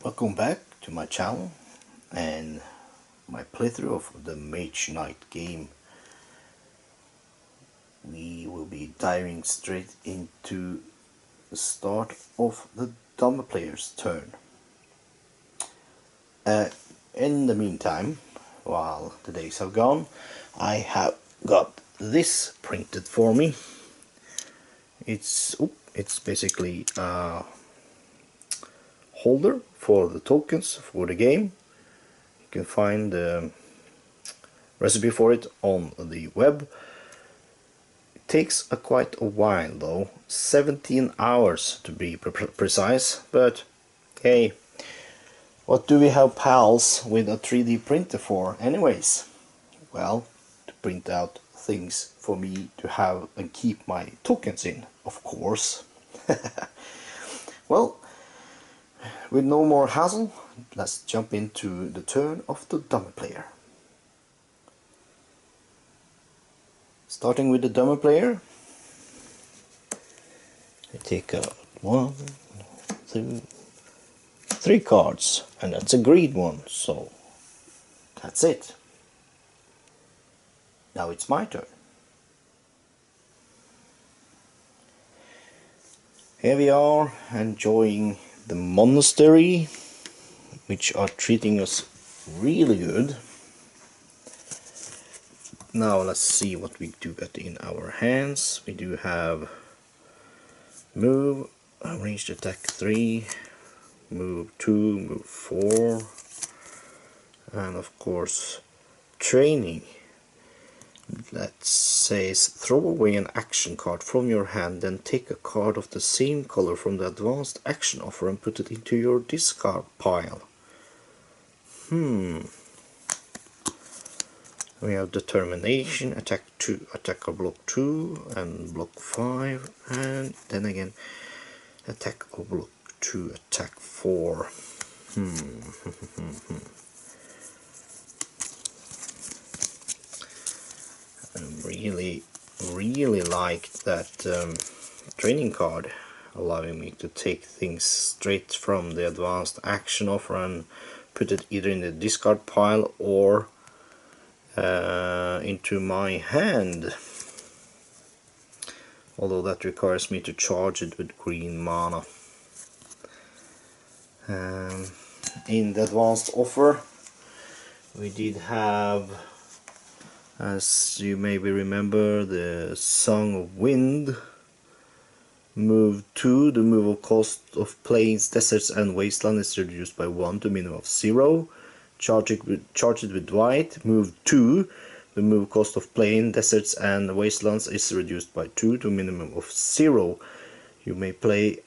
Welcome back to my channel and my playthrough of the Mage Knight game. We will be diving straight into the start of the derma player's turn. In the meantime, while the days have gone, I have got this printed for me. It's basically a holder for the tokens for the game. You can find the recipe for it on the web. It takes quite a while though, 17 hours to be precise, but hey, what do we have pals with a 3D printer for anyways? Well, to print out things for me to have and keep my tokens in, of course. Well, with no more hassle, let's jump into the turn of the dummy player. Starting with the dummy player, I take out 1, 2, 3 cards, and that's a green one, so that's it. Now it's my turn. Here we are, enjoying the monastery, which are treating us really good. Now let's see what we do get in our hands. We do have move, ranged attack 3, move 2, move 4, and of course training. That says throw away an action card from your hand, then take a card of the same color from the advanced action offer and put it into your discard pile. We have determination, attack 2, attack or block 2 and block 5, and then again attack or block 2, attack 4. I really like that training card, allowing me to take things straight from the advanced action offer and put it either in the discard pile or into my hand, although that requires me to charge it with green mana. In the advanced offer we did have, as you maybe remember, the Song of Wind. Move 2, the removal cost of plains, deserts and wasteland is reduced by 1 to a minimum of 0. Charge it with white. Move 2, the removal cost of plain, deserts and wastelands is reduced by 2 to a minimum of 0. You may pay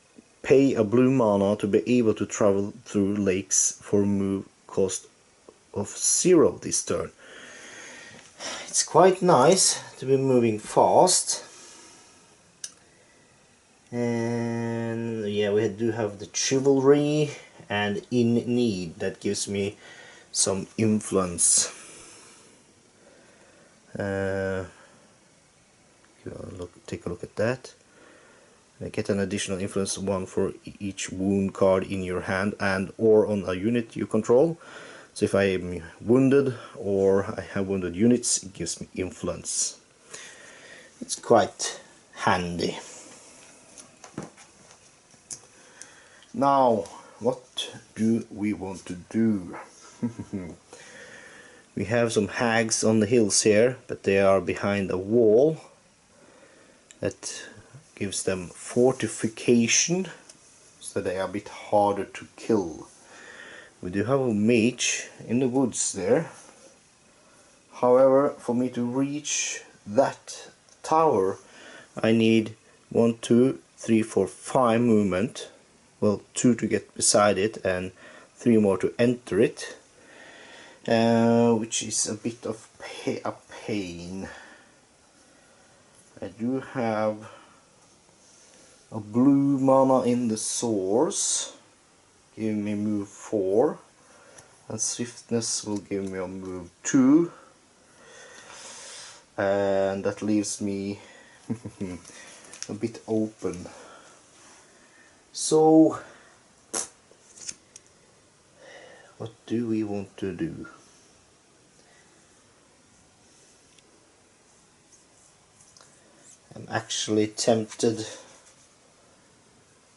a blue mana to be able to travel through lakes for move cost of 0 this turn. It's quite nice to be moving fast. And yeah, we do have the chivalry and in need. That gives me some influence. Take a look at that. I get an additional influence 1 for each wound card in your hand and or on a unit you control. So if I am wounded or I have wounded units, it gives me influence. It's quite handy. Now, what do we want to do? We have some hags on the hills here, but they are behind a wall that gives them fortification, so they are a bit harder to kill. We do have a mage in the woods there. However, for me to reach that tower, I need 1, 2, 3, 4, 5 movement. Well, 2 to get beside it and 3 more to enter it, which is a bit of a pain. I do have a blue mana in the source, giving me move 4, and swiftness will give me a move 2, and that leaves me a bit open. So What do we want to do? I'm actually tempted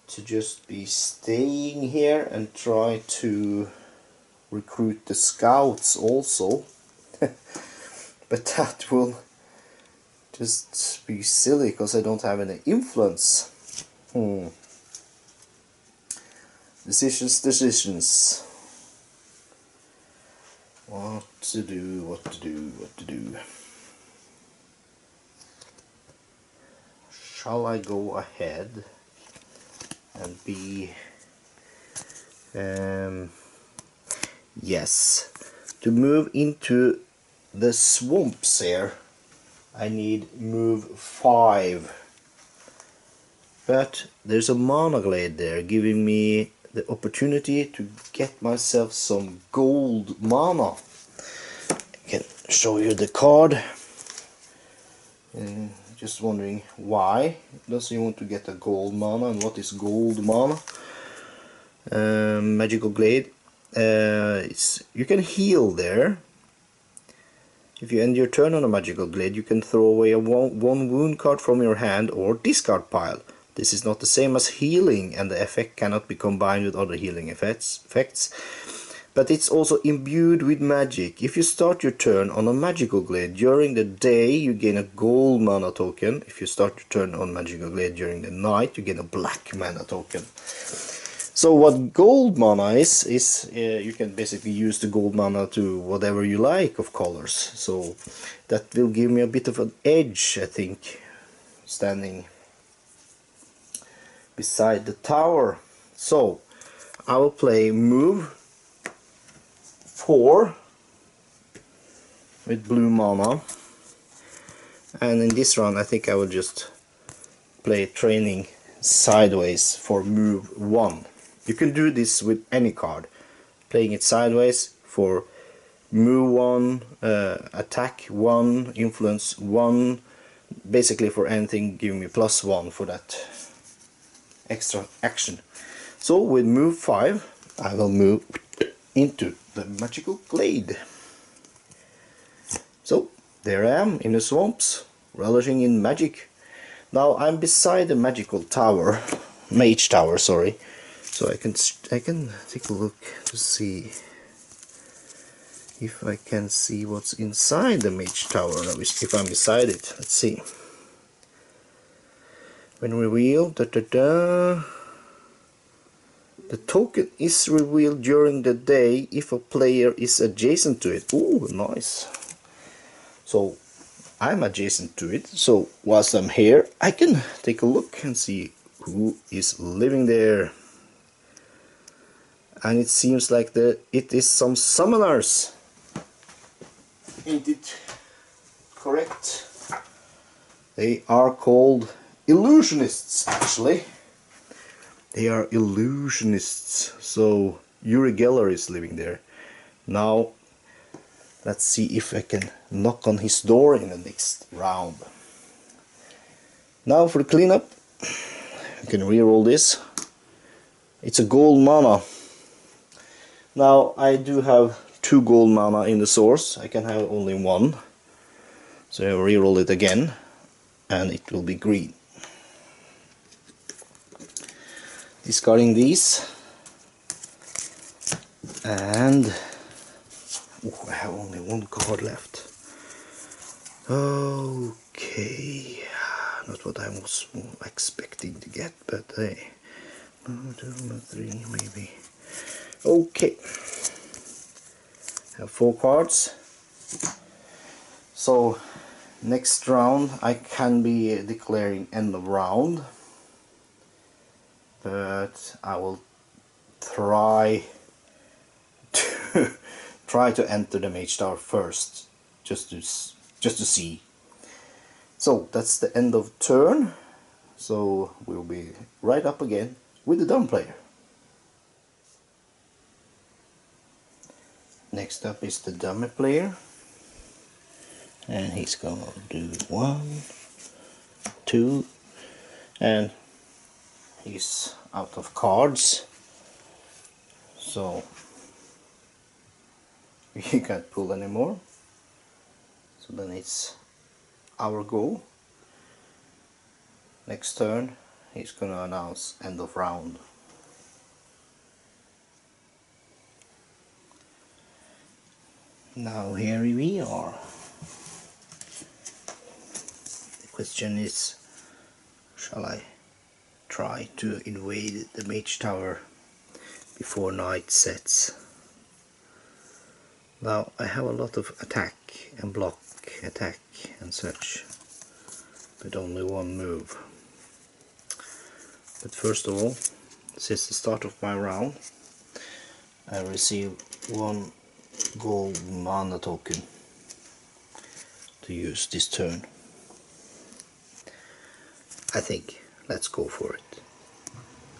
to just be staying here and try to recruit the scouts also. But that will just be silly because I don't have any influence. Decisions. What to do. Shall I go ahead and be... yes. To move into the swamps here, I need move 5. But there's a mana glade there giving me the opportunity to get myself some gold mana. I can show you the card. Just wondering why does he want to get a gold mana and what is gold mana? Magical glade. You can heal there. If you end your turn on a magical glade, you can throw away a one wound card from your hand or discard pile. This is not the same as healing, and the effect cannot be combined with other healing effects. But it's also imbued with magic. If you start your turn on a magical glade during the day, you gain a gold mana token. If you start your turn on magical glade during the night, you gain a black mana token. So what gold mana is you can basically use the gold mana to whatever you like of colors. So that will give me a bit of an edge, I think, standing beside the tower. So I will play move 4 with blue mana, and in this round I think I will just play training sideways for move 1. You can do this with any card, playing it sideways for move 1, attack 1, influence 1, basically for anything giving me +1 for that extra action. So with move 5 I will move into the magical glade. So there I am in the swamps, relishing in magic. Now I'm beside the magical tower, mage tower, sorry. So I can take a look to see if I can see what's inside the mage tower. If I'm beside it, let's see. When revealed, the token is revealed during the day if a player is adjacent to it. Ooh, nice. So I'm adjacent to it, so whilst I'm here I can take a look and see who is living there. And it seems like it is some summoners. Ain't it correct? They are called illusionists, actually. They are illusionists. So Uri Geller is living there. Now let's see if I can knock on his door in the next round. Now for the cleanup, you can reroll this. It's a gold mana. Now I do have 2 gold mana in the source. I can have only 1. So I reroll it again and it will be green. Discarding these, and I have only 1 card left. Okay, not what I was expecting to get, but hey, 1, 2, 3 maybe. Okay, have 4 cards. So next round I can be declaring end of round, but I will try to enter the mage tower first, just to see. So that's the end of turn. So we'll be right up again with the dumb player. Next up is the dummy player, and he's gonna do 1, 2, and he's out of cards. So he can't pull anymore. So then it's our go. Next turn he's gonna announce end of round. Now here we are. The question is, shall I try to invade the mage tower before night sets? Now I have a lot of attack and block, attack and such, but only one move. But first of all, since the start of my round, I receive one gold mana token to use this turn. I think let's go for it.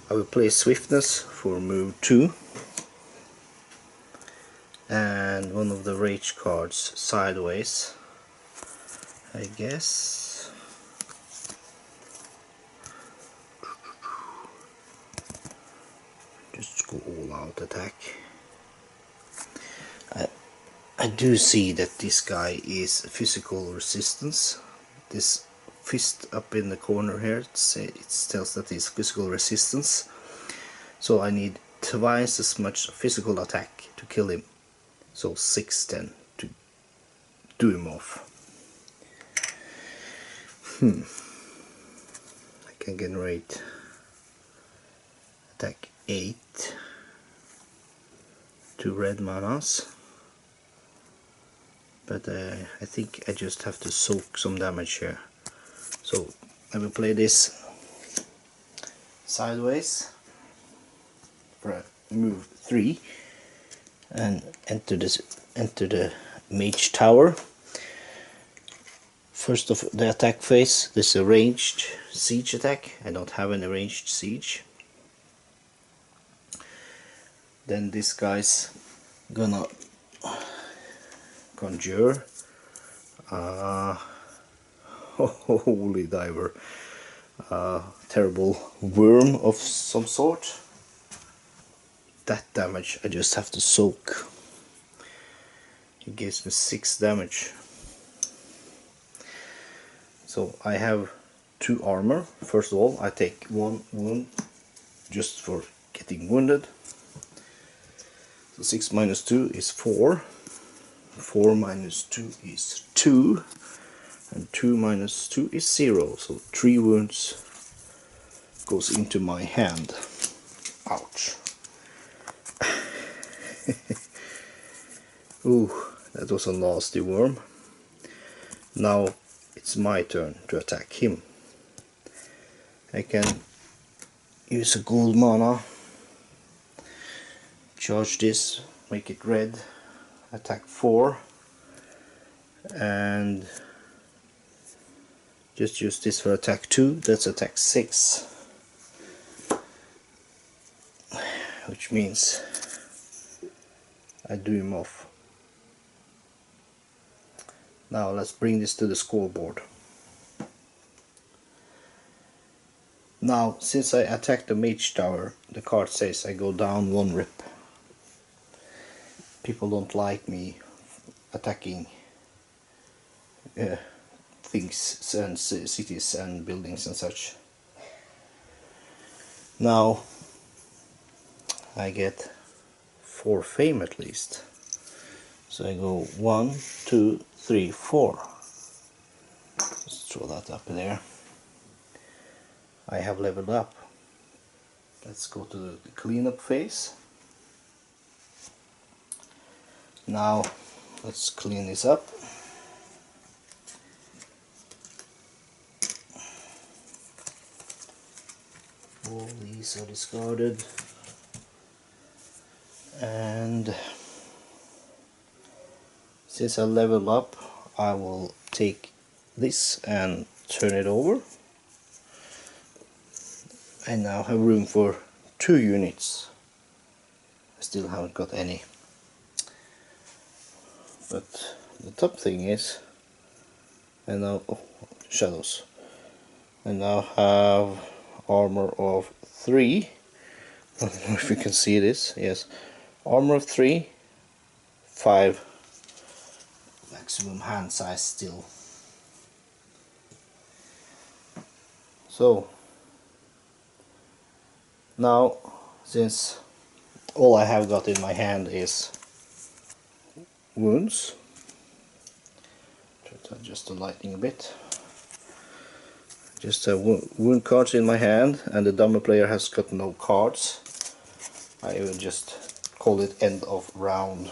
I will play Swiftness for move 2 and one of the rage cards sideways, I guess. Just go all out attack. I do see that this guy is physical resistance. This fist up in the corner here, it tells that he's physical resistance. So I need twice as much physical attack to kill him. So 6 then to do him off. I can generate attack 8, 2 red manas. But I think I just have to soak some damage here. So I will play this sideways for move 3 and enter the mage tower. First of the attack phase, this is a ranged siege attack. I don't have any ranged siege. Then this guy's gonna conjure holy diver, terrible worm of some sort. That damage I just have to soak. It gives me 6 damage. So I have 2 armor. First of all, I take 1 wound just for getting wounded. So 6 minus 2 is 4. 4 minus 2 is 2. And 2 minus 2 is 0. So 3 wounds goes into my hand. Ouch. Ooh, that was a nasty worm. Now it's my turn to attack him. I can use a gold mana, charge this, make it red, attack 4, and just use this for attack 2, that's attack 6. Which means I do him off. Now let's bring this to the scoreboard. Now, since I attacked the mage tower, the card says I go down 1 rip. People don't like me attacking things and cities and buildings and such. Now I get 4 fame at least. So I go 1, 2, 3, 4. Let's throw that up there. I have leveled up. Let's go to the cleanup phase. Now let's clean this up. All these are discarded. And since I level up, I will take this and turn it over. I now have room for 2 units. I still haven't got any. But the top thing is, I now shadows. I now have armor of 3. I don't know if you can see this. Yes, armor of 3, 5 maximum hand size still. So now, since all I have got in my hand is wounds, try to adjust the lighting a bit. Just wound cards in my hand, and the dummy player has got no cards. I will just call it end of round.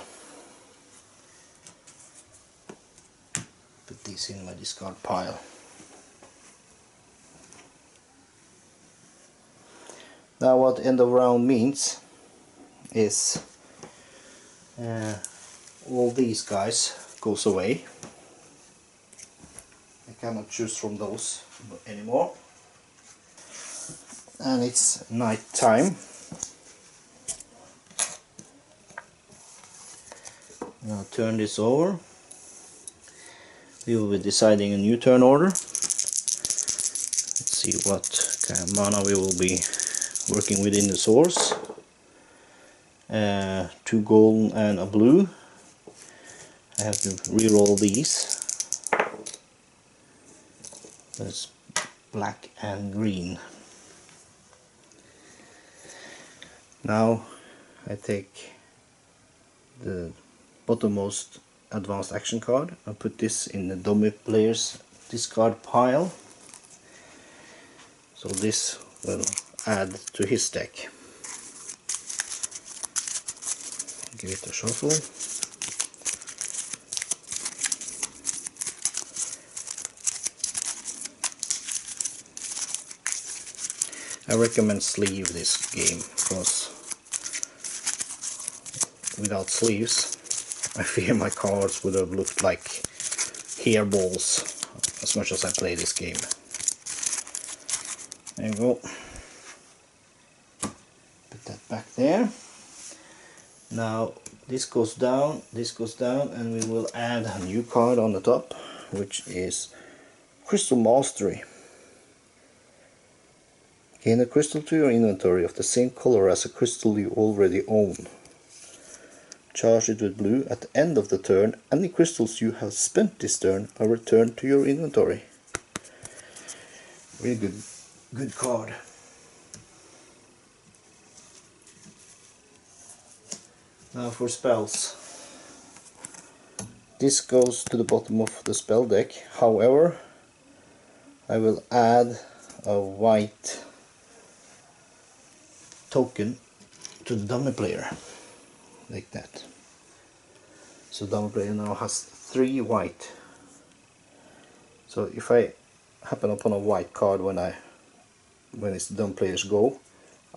Put these in my discard pile. Now what end of round means is all these guys goes away. I cannot choose from those anymore. And it's night time. Now turn this over. We will be deciding a new turn order. Let's see what kind of mana we will be working with in the source. 2 gold and a blue. I have to re-roll these. That's black and green. Now I take the bottommost advanced action card and put this in the dummy player's discard pile. So this will add to his deck. Give it a shuffle. I recommend sleeve this game because without sleeves I fear my cards would have looked like hairballs as much as I play this game. There you go. Put that back there. Now this goes down, and we will add a new card on the top, which is Crystal Mastery. Gain a crystal to your inventory of the same color as a crystal you already own. Charge it with blue. At the end of the turn, any crystals you have spent this turn are returned to your inventory. Really good card. Now for spells. This goes to the bottom of the spell deck. However, I will add a white token to the dummy player, like that. So dummy player now has 3 white. So if I happen upon a white card when it's the dummy player's go,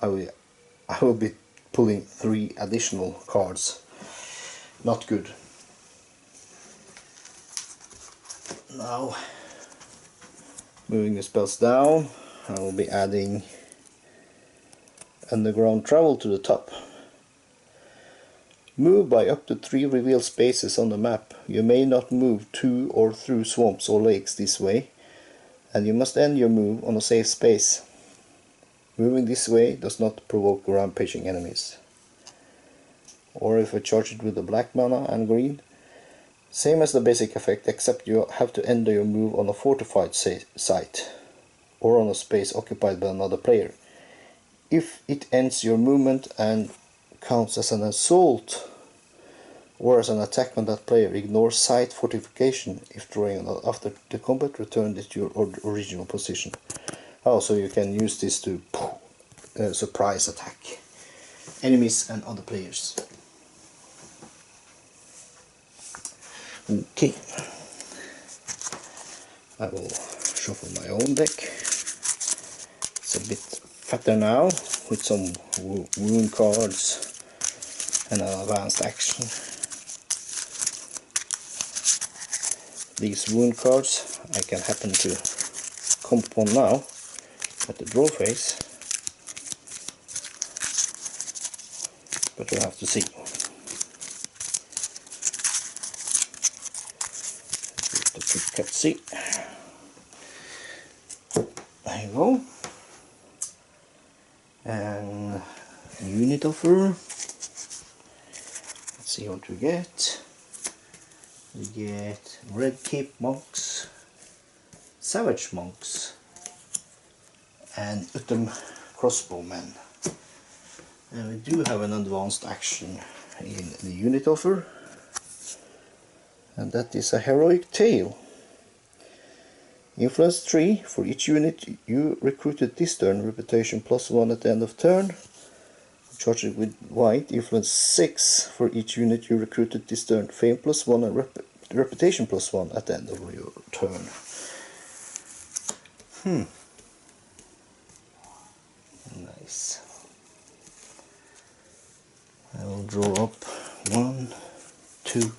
I will be pulling 3 additional cards. Not good. Now moving the spells down, I will be adding underground travel to the top. Move by up to 3 revealed spaces on the map. You may not move to or through swamps or lakes this way, and you must end your move on a safe space. Moving this way does not provoke rampaging enemies. Or if I charge it with the black mana and green, same as the basic effect, except you have to end your move on a fortified site or on a space occupied by another player. If it ends your movement and counts as an assault or as an attack on that player, ignore site fortification. If drawing after the combat, return it to your original position. Also, you can use this to surprise attack enemies and other players. Okay, I will shuffle my own deck. It's a bit fatter now, with some wound cards and an advanced action. These wound cards I can happen to come upon now at the draw phase, but we'll have to see. The quick cutscene. There you go. And unit offer. Let's see what we get. We get red cape monks, savage monks, and Utum crossbowmen. And we do have an advanced action in the unit offer, and that is a heroic tale. Influence 3 for each unit you recruited this turn, reputation +1 at the end of turn. Charge it with white. Influence 6 for each unit you recruited this turn, fame +1 and reputation +1 at the end of your turn. Nice. I will draw up 1, 2,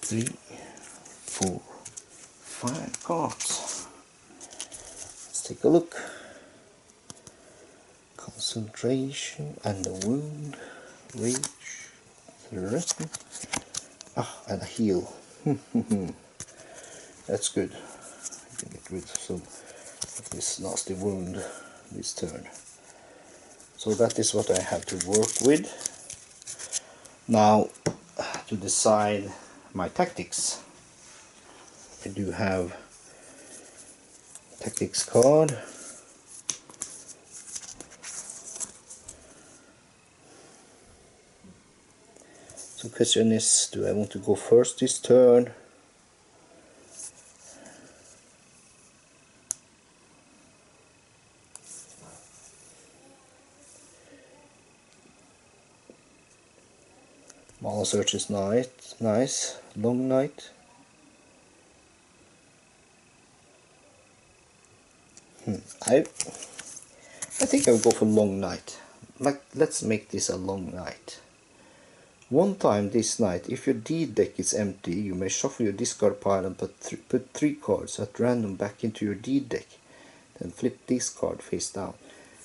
3, 4, 5 cards. Let's take a look. Concentration and a wound, rage, threaten, and a heal. That's good. I can get rid of some of this nasty wound this turn. So that is what I have to work with. Now, to decide my tactics, I do have tactics card. So the question is, do I want to go first this turn? Mana search is nice. Long night. I think I'll go for long night. Let's make this a long night. One time this night, if your deed deck is empty, you may shuffle your discard pile and put 3 cards at random back into your deed deck. Then flip this card face down.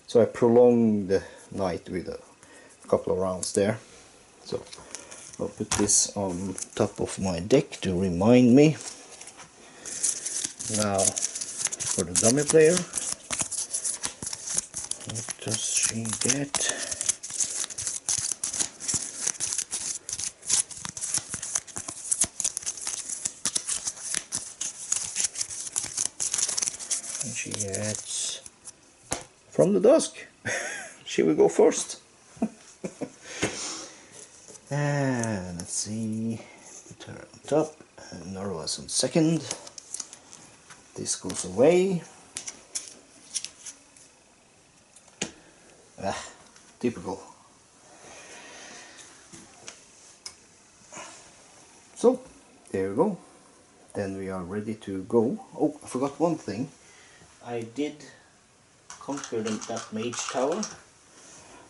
So I prolong the night with a couple of rounds there. So I'll put this on top of my deck to remind me. Now for the dummy player, what does she get? And she gets From the Dusk. She will go first. And let's see, put her on top, and Norowas on second. This goes away. Typical. So, there we go. Then we are ready to go. Oh, I forgot one thing. I did conquer that mage tower.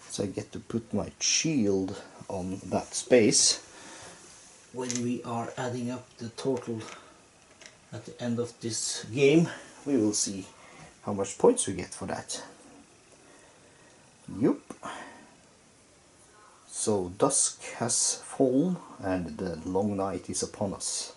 So I get to put my shield on that space. When we are adding up the total at the end of this game, we will see how much points we get for that. Yup. So dusk has fallen and the long night is upon us.